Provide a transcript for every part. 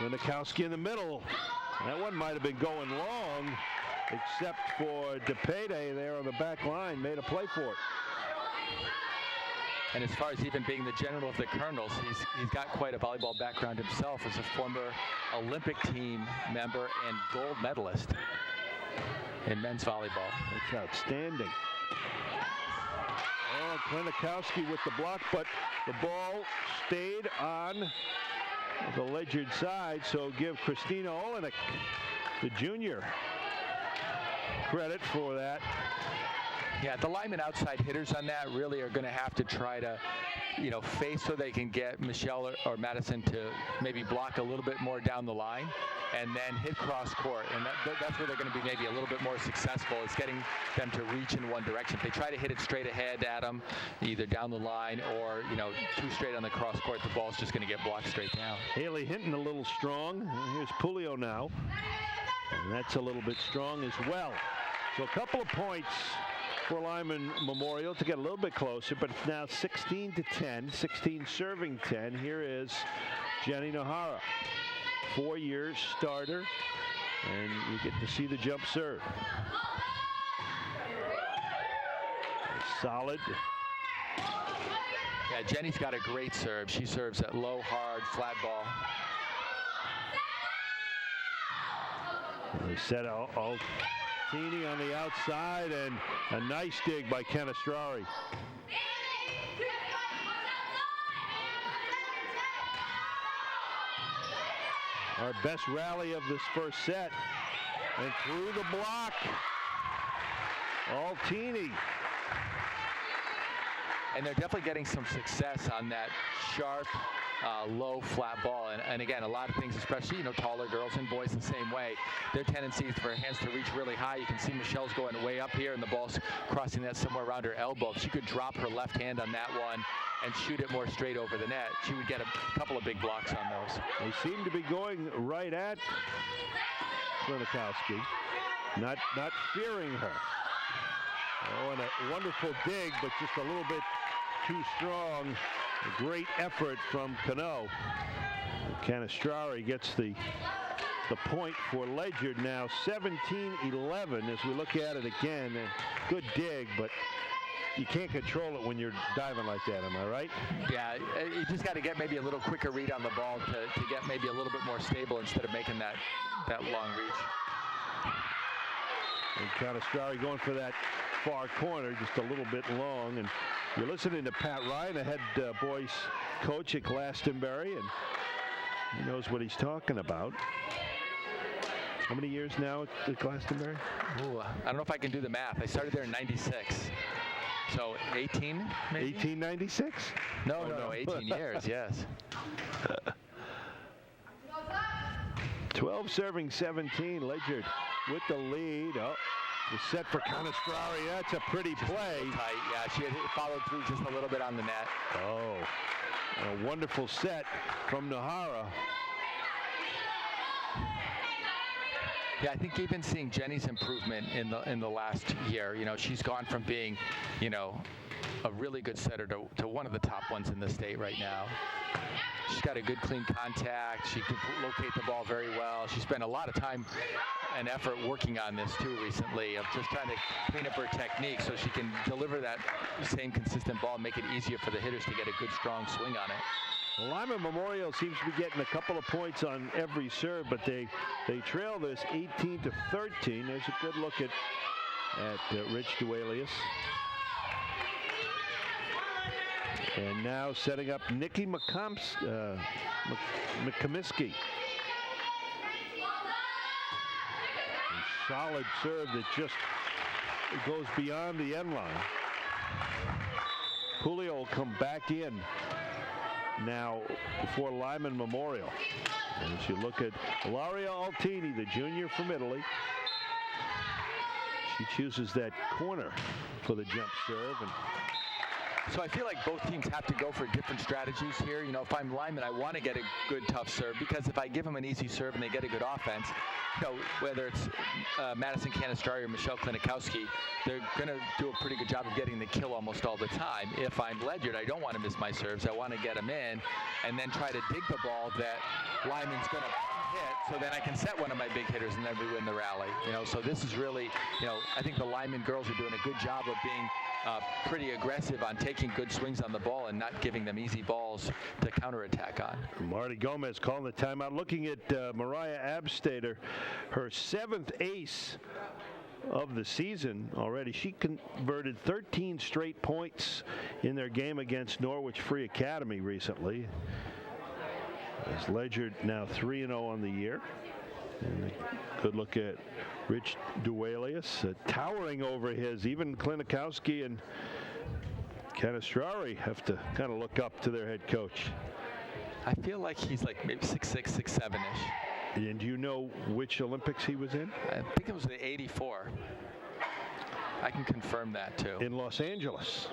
Klinikowski in the middle. That one might have been going long, except for DePede there on the back line, made a play for it. And as far as even being the general of the Colonels, he's got quite a volleyball background himself as a former Olympic team member and gold medalist in men's volleyball. That's outstanding. Oh, Klinikowski with the block, but the ball stayed on the Ledyard side, so give Christina Olenek, the junior, credit for that. Yeah, the Lyman outside hitters on that really are going to have to try to, face so they can get Michelle or Madison to maybe block a little bit more down the line and then hit cross court. And that's where they're going to be maybe a little bit more successful, is getting them to reach in one direction. If they try to hit it straight ahead at them, either down the line or, too straight on the cross court, the ball's just going to get blocked straight down. Haley Hinton a little strong. Here's Pulio now. And that's a little bit strong as well. So a couple of points for Lyman Memorial to get a little bit closer, but it's now 16-10, 16 serving 10. Here is Jenny Nahara, 4 years starter, and you get to see the jump serve. Solid. Yeah, Jenny's got a great serve. She serves at low, hard, flat ball. They set Altini on the outside, and a nice dig by Canestrari. Our best rally of this first set, and through the block, Altini. And they're definitely getting some success on that sharp, low, flat ball. And again, a lot of things, especially, taller girls and boys the same way, their tendency is for hands to reach really high. You can see Michelle's going way up here, and the ball's crossing that somewhere around her elbow. If she could drop her left hand on that one and shoot it more straight over the net, she would get a couple of big blocks on those. They seem to be going right at Klinikowski, not fearing her. Oh, and a wonderful dig, but just a little bit too strong. A great effort from Cano. Canestrari gets the point for Ledyard now, 17-11 as we look at it again. A good dig, but you can't control it when you're diving like that, am I right? Yeah, you just got to get maybe a little quicker read on the ball to get maybe a little bit more stable instead of making that long reach. And Canestrari going for that far corner, just a little bit long. And you're listening to Pat Ryan, the head boys coach at Glastonbury, and he knows what he's talking about. How many years now at Glastonbury? Ooh, I don't know if I can do the math. I started there in 96. So 18, maybe? 1896? No, 18 years, yes. 12 serving 17. Ledyard with the lead. Oh, the set for Canestrari. That's a pretty play. Tight, yeah. She had followed through just a little bit on the net. Oh, a wonderful set from Nahara. Yeah, I think even seeing Jenny's improvement in the last year, she's gone from being, a really good setter to one of the top ones in the state right now. She's got a good clean contact. She can locate the ball very well. She spent a lot of time and effort working on this too recently, of just trying to clean up her technique so she can deliver that same consistent ball and make it easier for the hitters to get a good strong swing on it. Lyman Memorial seems to be getting a couple of points on every serve, but they trail this 18-13. There's a good look at Rich Duelius. And now setting up Nikki McComiskey. Solid serve that just goes beyond the end line. Julio will come back in now for Lyman Memorial. And as you look at Ilaria Altini, the junior from Italy, she chooses that corner for the jump serve. And So I feel like both teams have to go for different strategies here. You know, if I'm Lyman, I want to get a good, tough serve, because if I give them an easy serve and they get a good offense, you know, whether it's Madison Canistrari or Michelle Klinikowski, they're going to do a pretty good job of getting the kill almost all the time. If I'm Ledyard, I don't want to miss my serves. I want to get them in and then try to dig the ball that Lyman's going to hit, so then I can set one of my big hitters and then we win the rally. You know, so this is really, you know, I think the Lyman girls are doing a good job of being pretty aggressive on taking good swings on the ball and not giving them easy balls to counterattack on. Marty Gomez calling the timeout. Looking at Mariah Abstater, her 7th ace of the season already. She converted 13 straight points in their game against Norwich Free Academy recently. As Ledyard now 3-0 on the year. And a good look at Rich Duelius, towering over his. Even Klinikowski and Canistrari have to kind of look up to their head coach. I feel like he's like maybe 6'6", 6'7"-ish. And do you know which Olympics he was in? I think it was the 84. I can confirm that too. In Los Angeles.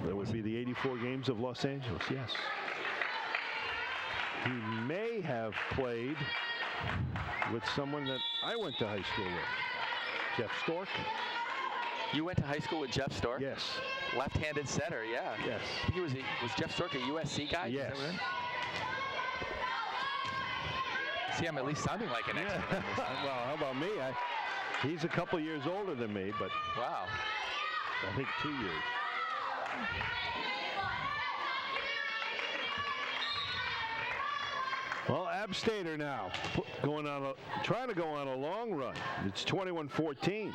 That would be the 84 games of Los Angeles, yes. He may have played with someone that I went to high school with, Jeff Stork. You went to high school with Jeff Stork? Yes. Left-handed center, yeah. Yes. I think was Jeff Stork a USC guy? Yes. See, I'm at least sounding like an expert on this. Well, how about me? He's a couple years older than me, but wow. I think 2 years. Well, Abstater now trying to go on a long run. It's 21-14.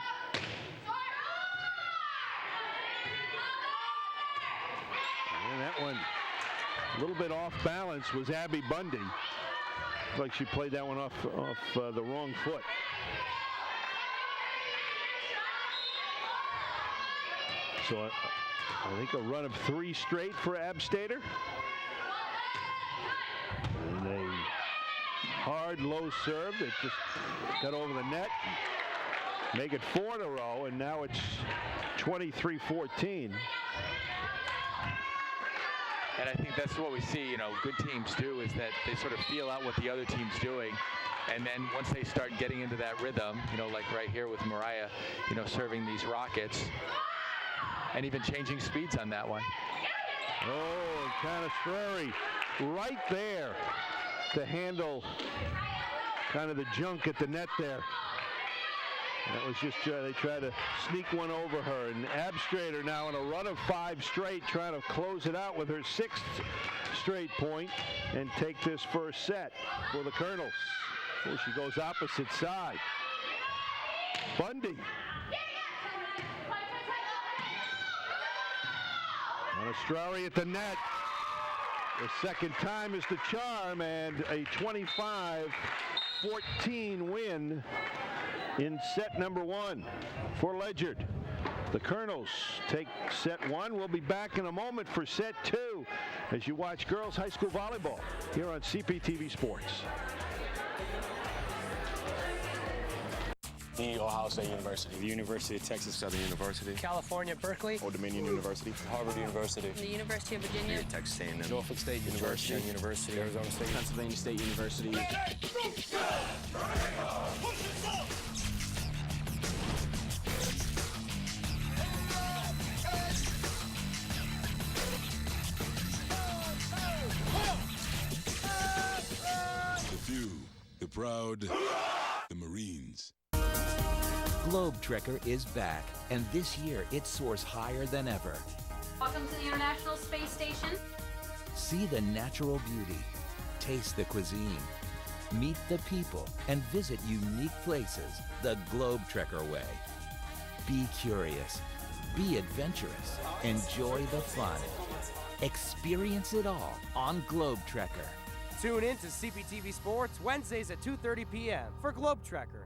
And that one a little bit off balance was Abby Bundy. Looks like she played that one off the wrong foot. So I think a run of 3 straight for Abstater. And a hard low serve that just got over the net. Make it 4 in a row, and now it's 23-14. And I think that's what we see, you know, good teams do, is that they sort of feel out what the other team's doing. And then once they start getting into that rhythm, you know, like right here with Mariah, you know, serving these rockets and even changing speeds on that one. Oh, Canistrari right there to handle kind of the junk at the net there. That was just, they tried to sneak one over her. And Abstater now in a run of 5 straight, trying to close it out with her 6th straight point and take this first set for the Colonels. Oh, she goes opposite side. Bundy. Canistrari at the net. The second time is the charm, and a 25-14 win in set number 1 for Ledyard. The Colonels take set 1. We'll be back in a moment for set 2 as you watch girls high school volleyball here on CPTV Sports. The Ohio State University. The University of Texas Southern University. California, Berkeley. Old Dominion University. Harvard University. The University of Virginia. Texas A&M. Norfolk State University. University. Arizona State. Pennsylvania State University. The few, the proud, the Marines. Globe Trekker is back, and this year it soars higher than ever. Welcome to the International Space Station. See the natural beauty, taste the cuisine, meet the people, and visit unique places the Globe Trekker way. Be curious, be adventurous, enjoy the fun. Experience it all on Globe Trekker. Tune in to CPTV Sports Wednesdays at 2:30 p.m. for Globe Trekker.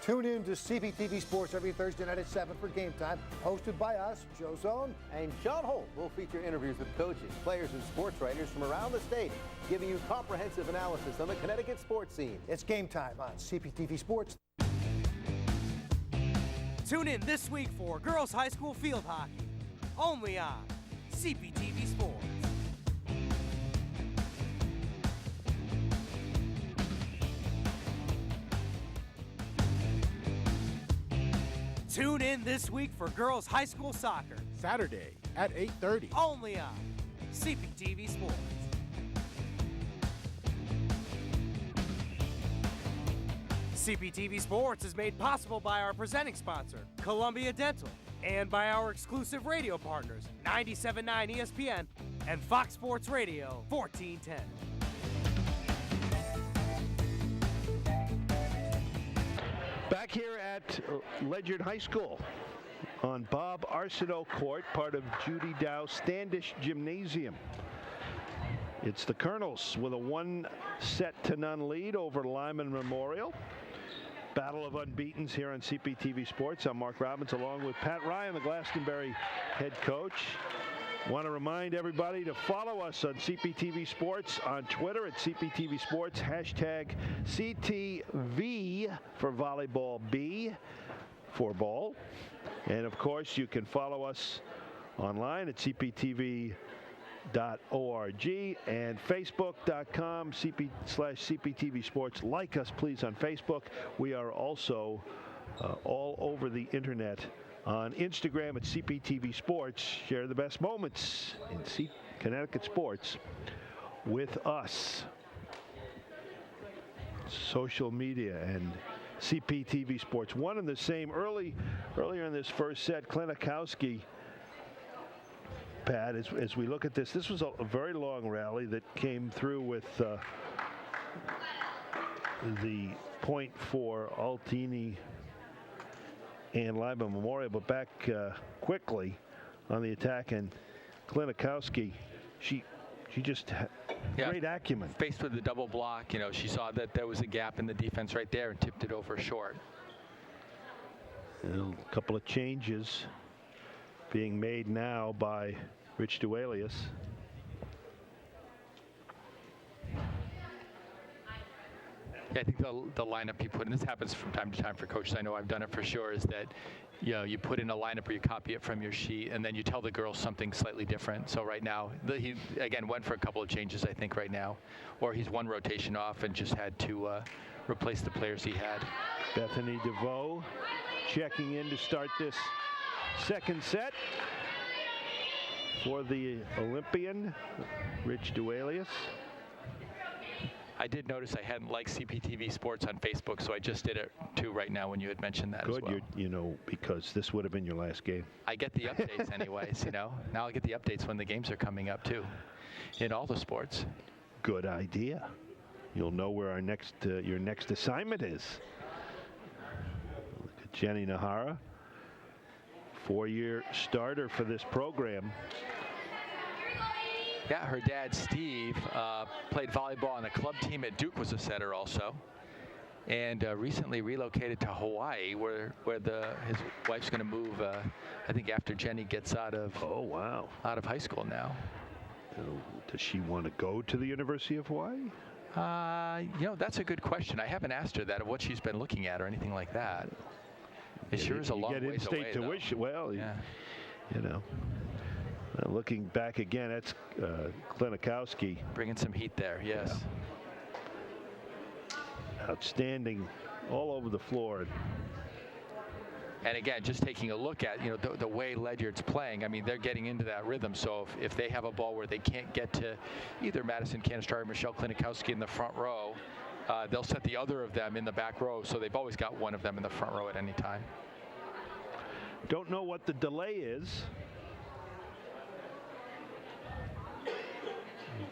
Tune in to CPTV Sports every Thursday night at 7 for Game Time, hosted by us, Joe Zone. And John Holt will feature interviews with coaches, players, and sports writers from around the state, giving you comprehensive analysis on the Connecticut sports scene. It's Game Time on CPTV Sports. Tune in this week for girls high school field hockey, only on CPTV Sports. Tune in this week for girls high school soccer. Saturday at 8:30. Only on CPTV Sports. CPTV Sports is made possible by our presenting sponsor, Columbia Dental, and by our exclusive radio partners, 97.9 ESPN and Fox Sports Radio 1410. Back here at Ledyard High School on Bob Arsenault Court, part of Judy Dow Standish Gymnasium. It's the Colonels with a 1-0 lead over Lyman Memorial. Battle of Unbeatens here on CPTV Sports. I'm Mark Robbins along with Pat Ryan, the Glastonbury head coach. Want to remind everybody to follow us on CPTV Sports on Twitter at CPTV Sports, hashtag CTV for volleyball, B for ball. And of course, you can follow us online at CPTV.org and Facebook.com/CPTV Sports. Like us, please, on Facebook. We are also all over the internet on Instagram at CPTV Sports. Share the best moments in Connecticut sports with us. Social media and CPTV Sports. One and the same. Earlier in this first set, Klinikowski, Pat, as we look at this was a very long rally that came through with the point for Altini and Lyman Memorial, but back quickly on the attack, and Klinikowski, she just had great acumen. Faced with the double block, she saw that there was a gap in the defense right there and tipped it over short. A couple of changes being made now by Rich Duelius. Yeah, I think the lineup you put in, this happens from time to time for coaches. I know I've done it for sure, is that you put in a lineup or you copy it from your sheet and then you tell the girls something slightly different. So right now, he again went for a couple of changes, I think, right now. Or he's one rotation off and just had to replace the players he had. Bethany DeVoe checking in to start this second set for the Olympian, Rich Duelius. I did notice I hadn't liked CPTV Sports on Facebook, so I just did it too right now when you had mentioned that. Good, as well. Because this would have been your last game. I get the updates anyways, Now I'll get the updates when the games are coming up too, in all the sports. Good idea. You'll know where your next assignment is. Look at Jenny Nahara, 4-year starter for this program. Yeah, her dad, Steve, played volleyball on a club team at Duke, was a setter also. And recently relocated to Hawaii, where his wife's going to move, I think, after Jenny gets out of high school now. Does she want to go to the University of Hawaii? That's a good question. I haven't asked her that, of what she's been looking at or anything like that. It sure is a long ways away, in-state tuition. Well, yeah. Looking back again, that's Klinikowski. Bringing some heat there, yes. Yeah. Outstanding all over the floor. And again, just taking a look at, the way Ledyard's playing, I mean, they're getting into that rhythm. So if they have a ball where they can't get to either Madison Canistrar or Michelle Klinikowski in the front row, they'll set the other of them in the back row. So they've always got one of them in the front row at any time. Don't know what the delay is.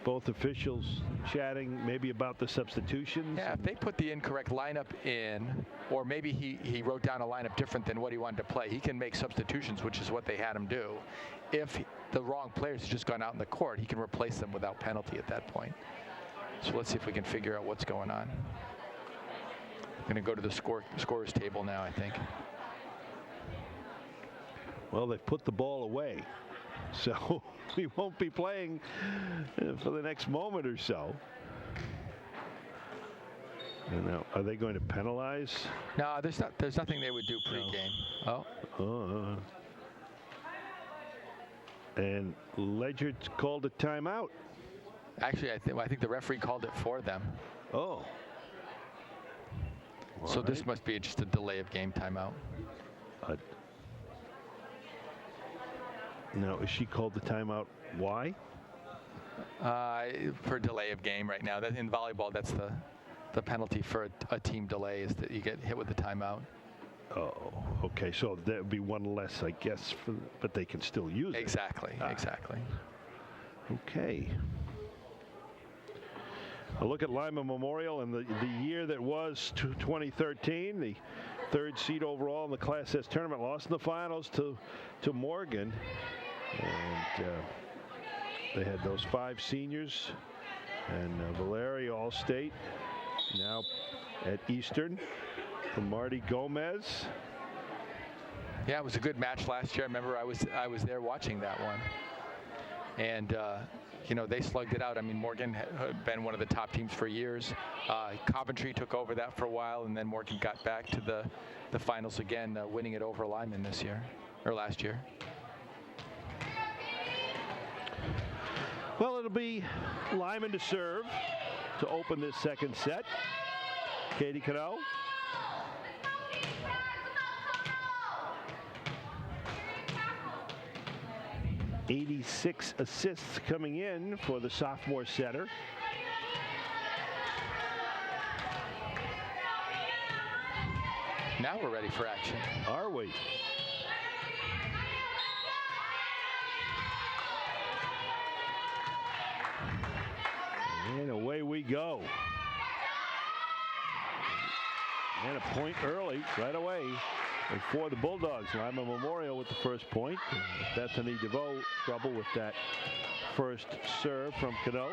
Both officials chatting maybe about the substitutions. Yeah, if they put the incorrect lineup in, or maybe he wrote down a lineup different than what he wanted to play, he can make substitutions, which is what they had him do. If the wrong players have just gone out in the court, he can replace them without penalty at that point. So let's see if we can figure out what's going on. I'm going to go to the scorer's table now, I think. Well, they've put the ball away. So we won't be playing for the next moment or so. And now, are they going to penalize? No, there's nothing they would do pregame. No. And Ledyard called a timeout. Actually, I think the referee called it for them. Oh. So this must be just a delay of game timeout. Now, is she called the timeout? Why? For delay of game right now. That in volleyball, that's the penalty for a team delay is that you get hit with the timeout. Oh, okay. So that would be one less, I guess, but they can still use it. Exactly. Okay. A look at Lyman Memorial and the year that was 2013, the third seed overall in the Class S tournament, lost in the finals to Morgan. And they had those 5 seniors and Valeria All-State now at Eastern from Marty Gomez. Yeah, it was a good match last year. I remember I was there watching that one. And they slugged it out. I mean, Morgan had been one of the top teams for years. Coventry took over that for a while, and then Morgan got back to the finals again, winning it over Lyman last year. Well, it'll be Lyman to serve to open this second set. Katie Cano. '86 assists coming in for the sophomore setter. Now we're ready for action. Are we? And away we go. And a point early, right away, for the Bulldogs. Lyman Memorial with the first point. Bethany DeVoe trouble with that first serve from Cano.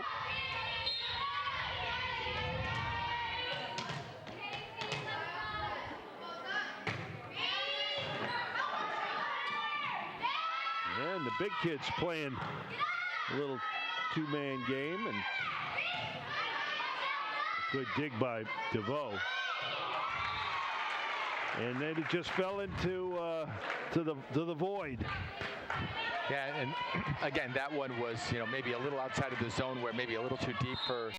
And the big kids playing a little two-man game, and a good dig by DeVoe. And then it just fell into to the void. Yeah, and again, that one was maybe a little outside of the zone, where maybe a little too deep for